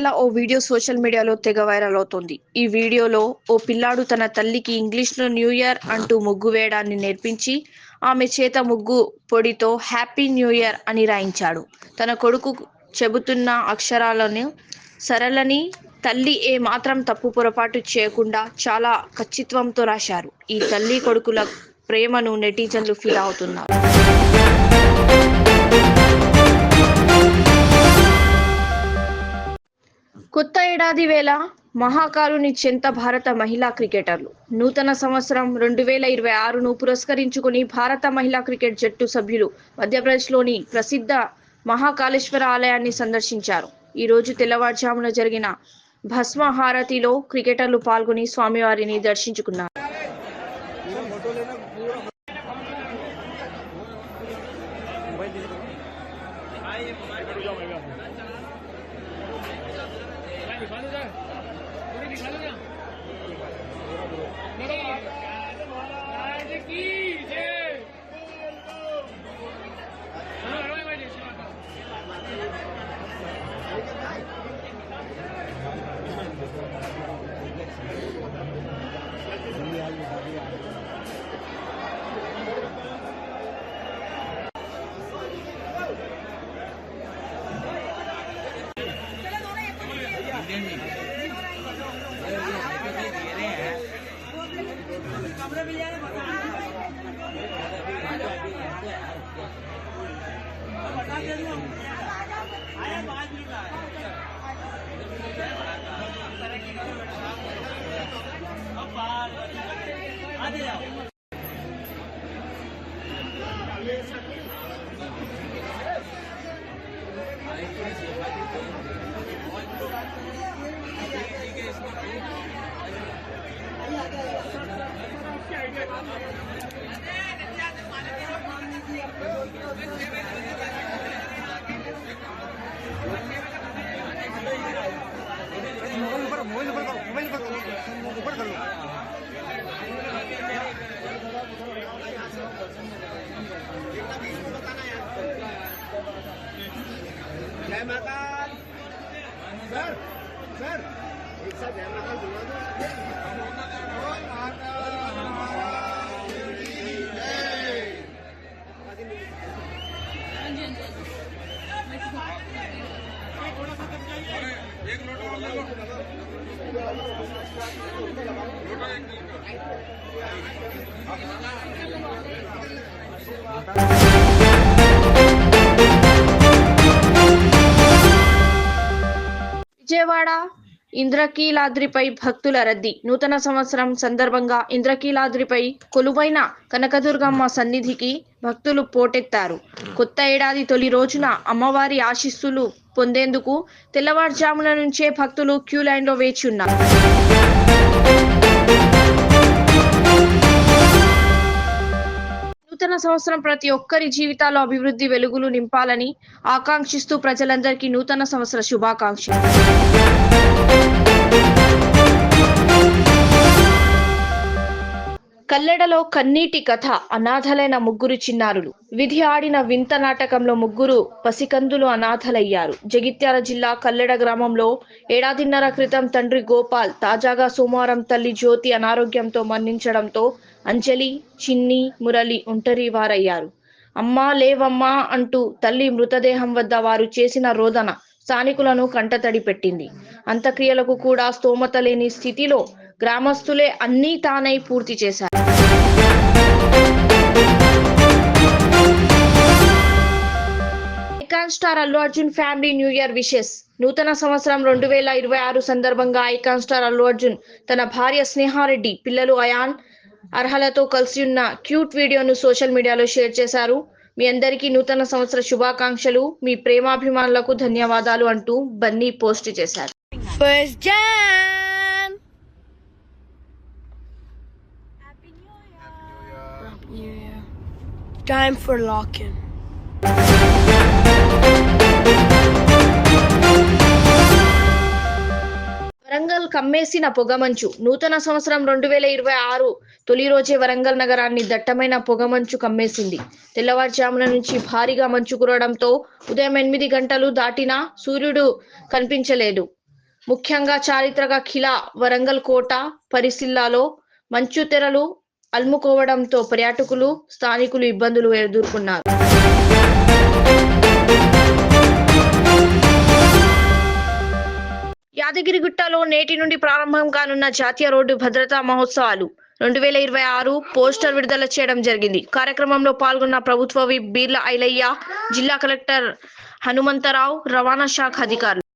ఇటీవల ఓ video social మీడియాలో తెగ వైరల్ అవుతోంది. ఈ వీడియోలో ఓ పిల్లాడు తన తల్లికి ఇంగ్లీష్లో న్యూ ఇయర్ అంటూ ముగ్గు వేయడాన్ని నేర్పించి ఆమె చేత ముగ్గు పొడితో హ్యాపీ న్యూ ఇయర్ అని రాయించాడు. తన కొడుకు చెబుతున్న అక్షరాలను సరళని తల్లి ఏ మాత్రం తప్పు పొరపాటు చేయకుండా చాలా ఖచ్చితత్వంతో రాశారు. ఈ తల్లి కొడుకుల ప్రేమను నెటిజన్లు ఫీల్ అవుతున్నారు. కొత్త ఏడాది వేళ మహాకారుని చెంత భారత మహిళా క్రికెటర్లు నూతన సంవత్సరం 2026ను పురస్కరించుకుని భారత మహిళా క్రికెట్ జట్టు సభ్యులు మధ్యప్రదేశ్లోని ప్రసిద్ధ మహాకాళేశ్వర ఆలయాన్ని సందర్శించారు. ఈ రోజు తెల్లవారుజామున జరిగిన భస్మ హారతిలో క్రికెటర్లు పాల్గొని స్వామివారిని దర్శించుకున్నారు. जय माता सर सर एक साथ जय माता एक విజయవాడ ఇంద్రకీలాద్రిపై భక్తుల రద్దీ. నూతన సంవత్సరం సందర్భంగా ఇంద్రకీలాద్రిపై కొలువైన కనకదుర్గమ్మ సన్నిధికి భక్తులు పోటెత్తారు. కొత్త ఏడాది తొలి రోజున అమ్మవారి ఆశీస్సులు పొందేందుకు తెల్లవారుజామున నుంచే భక్తులు క్యూ లైన్లో వేచి ఉన్నారు. నూతన సంవత్సరం ప్రతి ఒక్కరి జీవితాల్లో అభివృద్ధి వెలుగులు నింపాలని ఆకాంక్షిస్తూ ప్రజలందరికీ నూతన సంవత్సర శుభాకాంక్షలు. కల్లెడలో కన్నీటి కథ. అనాథలైన ముగ్గురు చిన్నారులు. విధి ఆడిన వింత నాటకంలో ముగ్గురు పసికందులు అనాథలయ్యారు. జగిత్యాల జిల్లా కల్లెడ గ్రామంలో ఏడాదిన్నర క్రితం తండ్రి గోపాల్, తాజాగా సోమవారం తల్లి జ్యోతి అనారోగ్యంతో మరణించడంతో అంజలి, చిన్ని, మురళి ఒంటరి వారయ్యారు. అమ్మా లేవమ్మా అంటూ తల్లి మృతదేహం వద్ద వారు చేసిన రోదన స్థానికులను కంటతడి పెట్టింది. అంత్యక్రియలకు కూడా స్తోమత లేని స్థితిలో గ్రామస్తులే అన్నీ తానై పూర్తి చేశారు. Icon star Allu Arjun family new year wishes. నూతన సంవత్సరం 2026 సందర్భంగా ఐకాన్ స్టార్ అల్లు అర్జున్ తన భార్య స్నేహారెడ్డి, పిల్లలు అయాన్, అర్హలతో కలిసి ఉన్న క్యూట్ వీడియోను సోషల్ మీడియాలో షేర్ చేశారు. మీ అందరికీ నూతన సంవత్సర శుభాకాంక్షలు, మీ ప్రేమాభిమానులకు ధన్యవాదాలు అంటూ బన్నీ పోస్ట్ చేశారు. First Jan. Happy New Year. Time for lock-in. Warangal కమ్మేసిన పొగమంచు. నూతన సంవత్సరం 2026 తొలి రోజే వరంగల్ నగరాన్ని దట్టమైన పొగమంచు కమ్మేసింది. తెల్లవారుజామున నుంచి భారీగా మంచు కురవడంతో ఉదయం 8 గంటలు దాటినా సూర్యుడు కనిపించలేదు. ముఖ్యంగా చారిత్రక ఖిలా వరంగల్ కోట పరిసిల్లాలో మంచు తెరలు అలుముకోవడంతో పర్యాటకులు స్థానికులు ఇబ్బందులు ఎదుర్కొన్నారు. యాదగిరిగుట్టలో నేటి నుండి ప్రారంభం కానున్న జాతీయ రోడ్డు భద్రతా మహోత్సవాలు 2026 పోస్టర్ విడుదల చేయడం జరిగింది. కార్యక్రమంలో పాల్గొన్న ప్రభుత్వ విప్ బీర్ల ఐలయ్య, జిల్లా కలెక్టర్ హనుమంతరావు, రవాణా శాఖ అధికారులు.